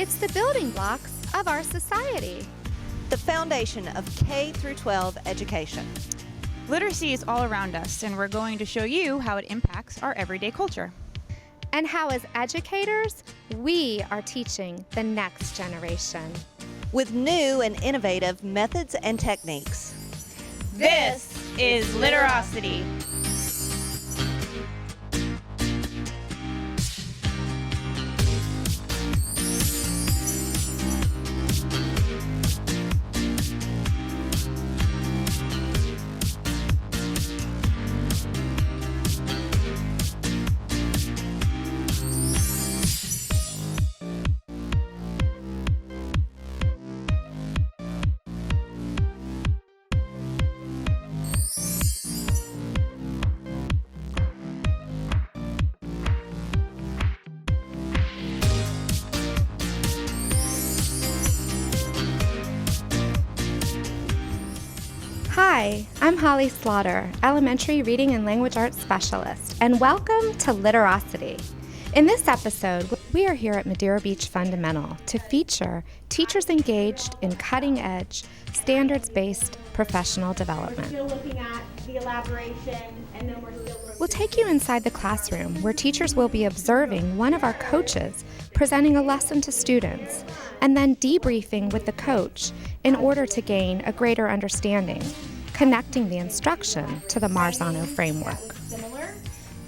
It's the building blocks of our society. The foundation of K through 12 education. Literacy is all around us, and we're going to show you how it impacts our everyday culture. And how, as educators, we are teaching the next generation. With new and innovative methods and techniques. This is Literocity. Hi, I'm Holly Slaughter, Elementary Reading and Language Arts Specialist, and welcome to Literocity. In this episode, we are here at Madeira Beach Fundamental to feature teachers engaged in cutting-edge, standards-based professional development. We're still looking at the elaboration, and then we're still... We'll take you inside the classroom where teachers will be observing one of our coaches presenting a lesson to students, and then debriefing with the coach in order to gain a greater understanding, connecting the instruction to the Marzano framework.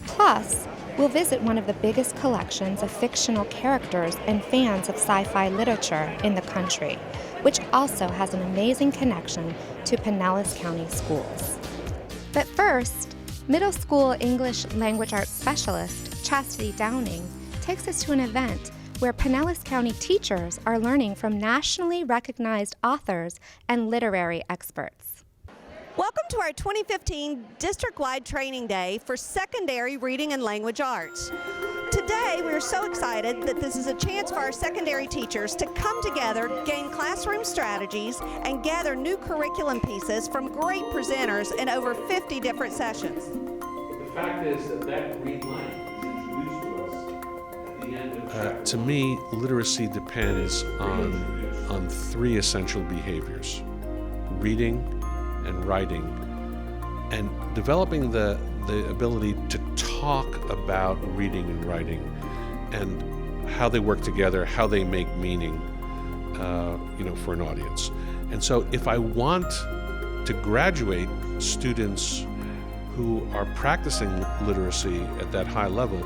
Plus, we'll visit one of the biggest collections of fictional characters and fans of sci-fi literature in the country, which also has an amazing connection to Pinellas County schools. But first, middle school English language arts specialist Chastity Downing takes us to an event where Pinellas County teachers are learning from nationally recognized authors and literary experts. Welcome to our 2015 District-Wide Training Day for Secondary Reading and Language Arts. Today, we are so excited that this is a chance for our secondary teachers to come together, gain classroom strategies, and gather new curriculum pieces from great presenters in over 50 different sessions. The fact is that green line is introduced to us at the end of To me, literacy depends on three essential behaviors: reading and writing, and developing the ability to talk about reading and writing and how they work together, how they make meaning, for an audience. And so if I want to graduate students who are practicing literacy at that high level,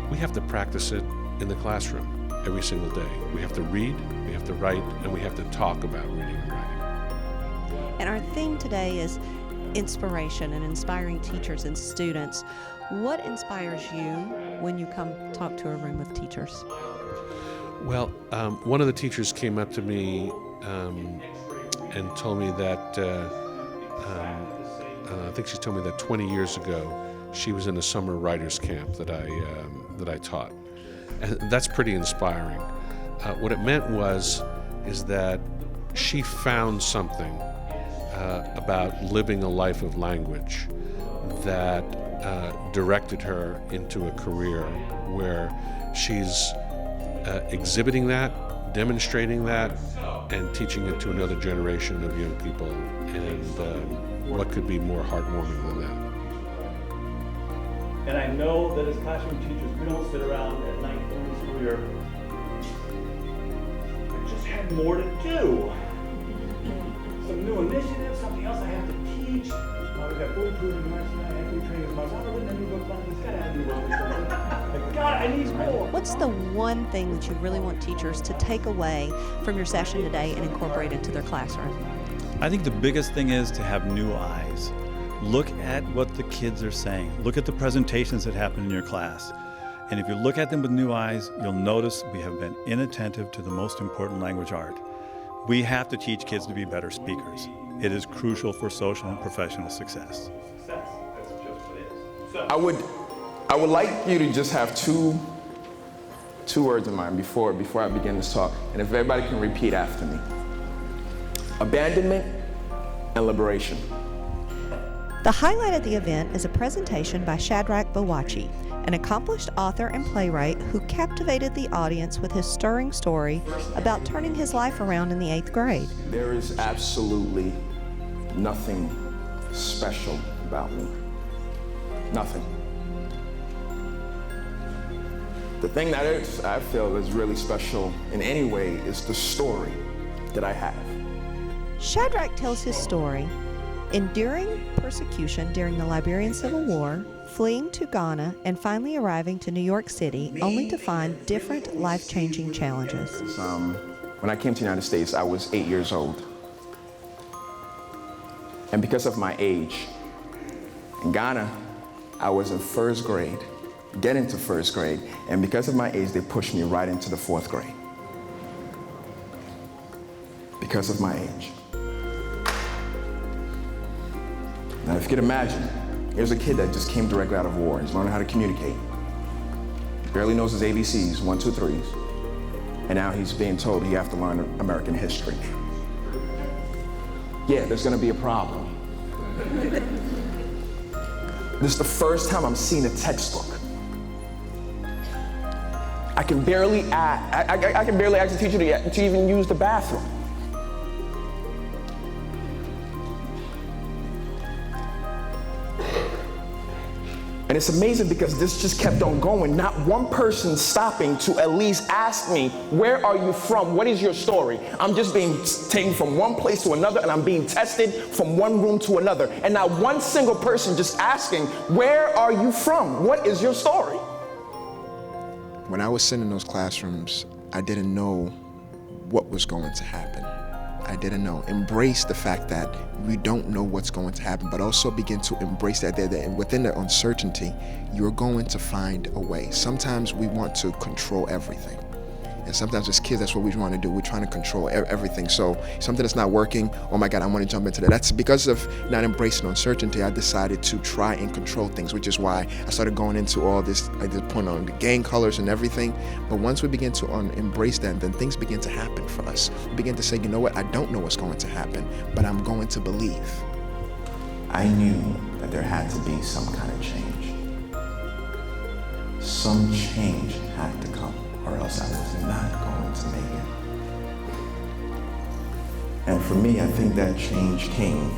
we have to practice it in the classroom every single day. We have to read, we have to write, and we have to talk about reading and writing. And our theme today is inspiration and inspiring teachers and students. What inspires you when you come talk to a room of teachers? Well, one of the teachers came up to me and told me that, I think she told me that 20 years ago, she was in a summer writers camp that I taught. And that's pretty inspiring. What it meant is that she found something about living a life of language that directed her into a career where she's exhibiting that, demonstrating that, and teaching it to another generation of young people. And what could be more heartwarming than that? And I know that as classroom teachers, we don't sit around at night during the school year. I just had more to do. Some new initiative, something else I have to teach. We've got bulletproof and marching, I have to be training as much. I've written a new book, but it's got to have new book. God, I need more. What's the one thing that you really want teachers to take away from your session today and incorporate into their classroom? I think the biggest thing is to have new eyes. Look at what the kids are saying. Look at the presentations that happen in your class. And if you look at them with new eyes, you'll notice we have been inattentive to the most important language art. We have to teach kids to be better speakers. It is crucial for social and professional success. I would like you to just have two words in mind before I begin this talk, and if everybody can repeat after me. Abandonment and liberation. The highlight of the event is a presentation by Shadrack Boakye, an accomplished author and playwright who captivated the audience with his stirring story about turning his life around in the 8th grade. There is absolutely nothing special about me. Nothing. The thing that I feel is really special in any way is the story that I have. Shadrack tells his story, enduring persecution during the Liberian Civil War, fleeing to Ghana, and finally arriving to New York City, only to find different life-changing challenges. When I came to the United States, I was 8 years old. And because of my age, in Ghana, I was in 1st grade, getting to 1st grade, and because of my age, they pushed me right into the 4th grade. Because of my age. Now, if you could imagine, here's a kid that just came directly out of war. He's learning how to communicate. Barely knows his ABCs, 1, 2, 3s. And now he's being told he has to learn American history. Yeah, there's gonna be a problem. This is the first time I'm seeing a textbook. I can barely ask the teacher to even use the bathroom. And it's amazing because this just kept on going. Not one person stopping to at least ask me, where are you from? What is your story? I'm just being taken from one place to another, and I'm being tested from one room to another. And not one single person just asking, where are you from? What is your story? When I was sitting in those classrooms, I didn't know what was going to happen. I didn't know. Embrace the fact that we don't know what's going to happen, but also begin to embrace that within the uncertainty, you're going to find a way. Sometimes we want to control everything. And sometimes as kids, that's what we want to do. We're trying to control everything. So something that's not working, oh my God, I want to jump into that. That's because of not embracing uncertainty, I decided to try and control things, which is why I started going into all this, I did point on the gang colors and everything. But once we begin to embrace that, then things begin to happen for us. We begin to say, you know what, I don't know what's going to happen, but I'm going to believe. I knew that there had to be some kind of change. Some change had to come, or else I was not going to make it. And for me, I think that change came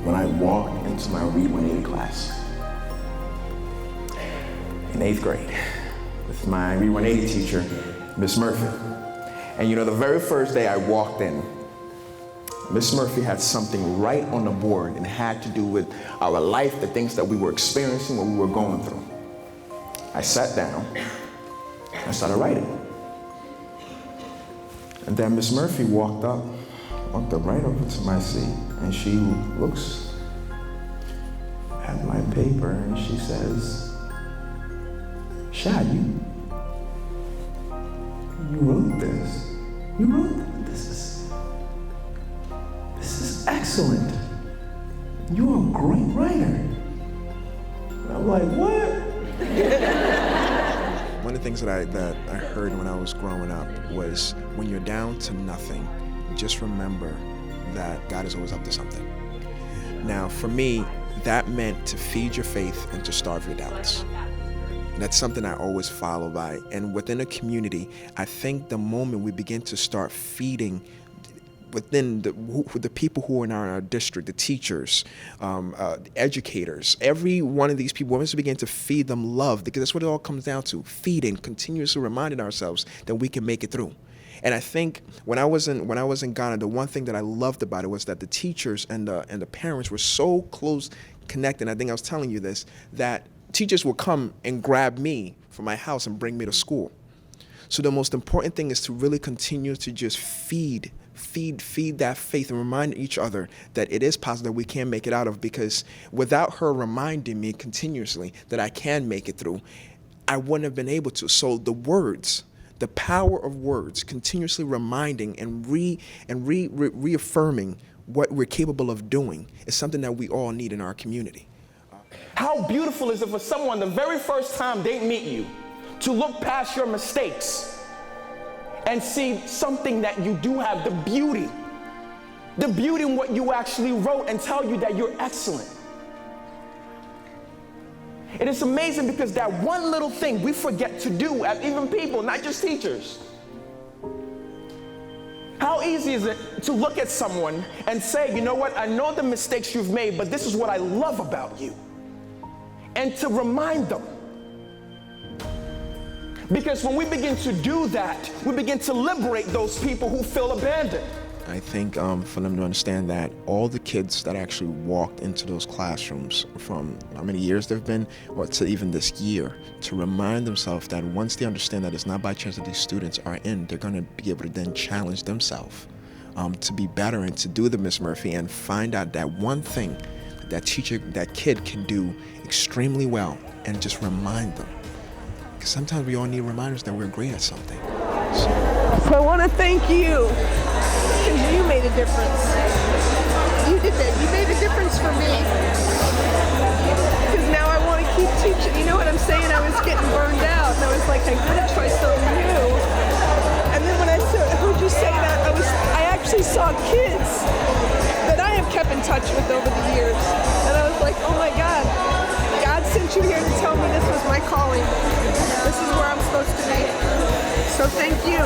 when I walked into my Read 180 class in 8th grade with my Read 180 teacher, Miss Murphy. And you know, the very first day I walked in, Miss Murphy had something right on the board and had to do with our life, the things that we were experiencing, what we were going through. I sat down, I started writing. And then Miss Murphy walked up right over to my seat, and she looks at my paper and she says, Shad, you wrote this. You wrote this. This is excellent. You're a great writer. And I'm like, what? One of the things that I heard when I was growing up was, when you're down to nothing, just remember that God is always up to something. Now, for me, that meant to feed your faith and to starve your doubts. And that's something I always follow by. And within a community, I think the moment we begin to start feeding within the people who are in our district, the teachers, educators, every one of these people, we must begin to feed them love, because that's what it all comes down to, feeding, continuously reminding ourselves that we can make it through. And I think when I was in Ghana, the one thing that I loved about it was that the teachers and the parents were so close connected. I think I was telling you this, that teachers would come and grab me from my house and bring me to school. So the most important thing is to really continue to just feed that faith and remind each other that it is possible, that we can make it out of, because without her reminding me continuously that I can make it through, I wouldn't have been able to. So the words, the power of words, continuously reminding and reaffirming what we're capable of doing, is something that we all need in our community. How beautiful is it for someone the very first time they meet you to look past your mistakes and see something that you do have, the beauty in what you actually wrote, and tell you that you're excellent. It is amazing because that one little thing we forget to do as even people, not just teachers. How easy is it to look at someone and say, you know what, I know the mistakes you've made, but this is what I love about you. And to remind them. Because when we begin to do that, we begin to liberate those people who feel abandoned. I think for them to understand that all the kids that actually walked into those classrooms from how many years they've been, or to even this year, to remind themselves that once they understand that it's not by chance that these students are in, they're going to be able to then challenge themselves to be better and to do the Miss Murphy and find out that one thing that teacher, that kid can do extremely well, and just remind them. Because sometimes we all need reminders that we're great at something. So I want to thank you. Because you made a difference. You did that. You made a difference for me. Because now I want to keep teaching. You know what I'm saying? I was getting burned out, and I was like, I gotta try something new. And then when I heard you say that, I actually saw kids that I have kept in touch with over the years, and I was like, oh my God, God sent you here to tell me this was my calling. This is where I'm supposed to be. So thank you.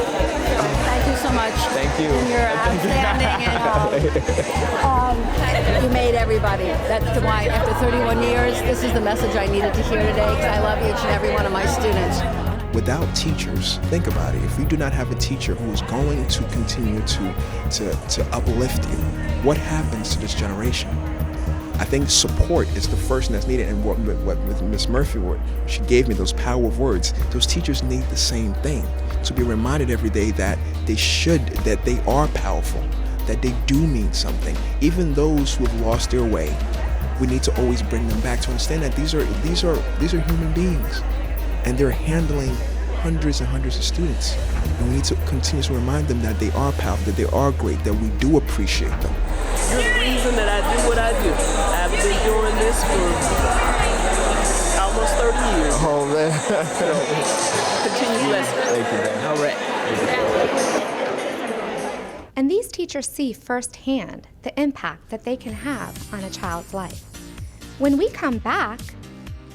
Thank you so much. Thank you. And you're outstanding. And you made everybody. That's why after 31 years, this is the message I needed to hear today, because I love each and every one of my students. Without teachers, think about it. If we do not have a teacher who is going to continue to uplift you, what happens to this generation? I think support is the first thing that's needed, and what with Miss Murphy, what she gave me, those power of words, those teachers need the same thing. To be reminded every day that that they are powerful, that they do mean something. Even those who have lost their way, we need to always bring them back to understand that these are human beings, and they're handling hundreds and hundreds of students. And we need to continue to remind them that they are powerful, that they are great, that we do appreciate them. You're the reason that I do what I do. I've been doing this for almost 30 years. Oh, man. Continue blessing. Thank you, man. All right. And these teachers see firsthand the impact that they can have on a child's life. When we come back,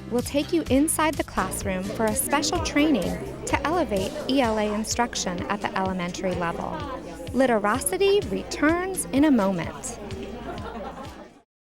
we'll take you inside the classroom for a special training to elevate ELA instruction at the elementary level. Literocity returns in a moment.